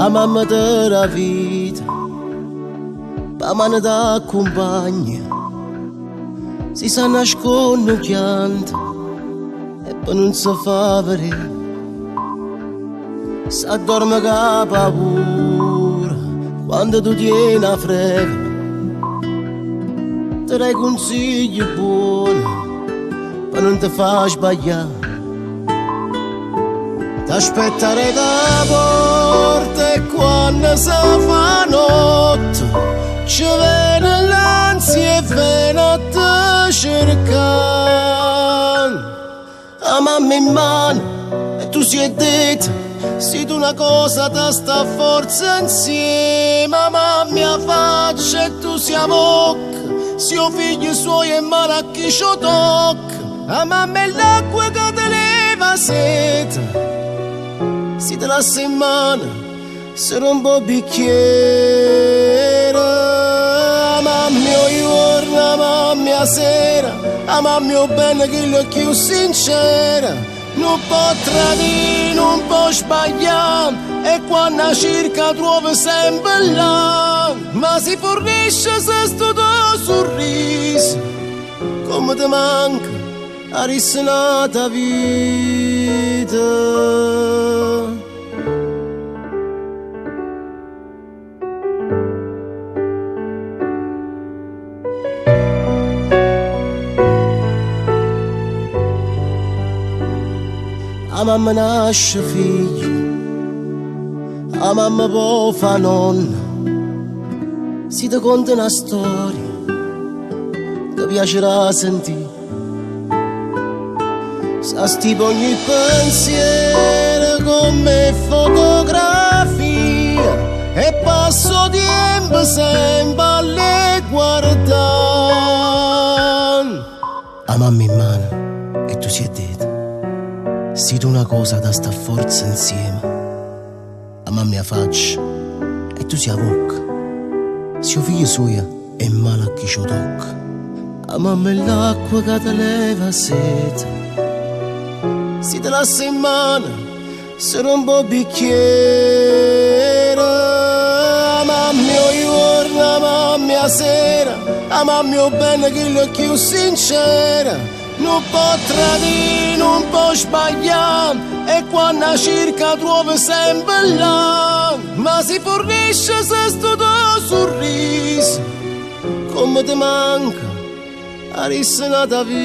a mamma della vita, la mano d'accompagna, si sa nasconde pianta e poi non si fa vedere, si addorme che ha paura quando tu tieni a freva, ti dai consigli buoni per non ti fa sbagliare. T'aspettare da porta e quando si fa notte ci viene l'ansia e viene a te cercare. La mamma in mano e tu sei detta, se tu una cosa ti sta forza insieme. La mamma a faccia e tu sei a bocca, se io figlio suoi e male a chi ci tocca. La mamma è l'acqua che ti leva sete, si te lascia in mano, se non può bicchiere. Mamma giorno, mamma sera, mamma bene che è più sincera. Non può tradire, non può sbagliare, e quando cerca trova sempre là. Ma si fornisce se sto tuo sorriso, come ti manca la risonata vita. A mamma nasce figlio, a mamma poi fa nonna, si ti conta una storia, ti piacerà sentire. Sa tipo ogni pensiero come fotografia, e passo tempo sempre a le guardare. A mamma in mano e tu sei detta, se tu una cosa da sta forza insieme. A mamma a faccia e tu sei a bocca, se io figlio suo è male a chi ci tocca. A mamma è l'acqua che ti leva sete, si te lascia in mano, se non può bicchiere. A mamma giorno, a mamma sera, a mamma bene che è più sincera. Non può tradire, non può sbagliare, e quando cerca trova sempre là. Ma si fornisce se sto tuo sorriso, come ti manca la risonata vita.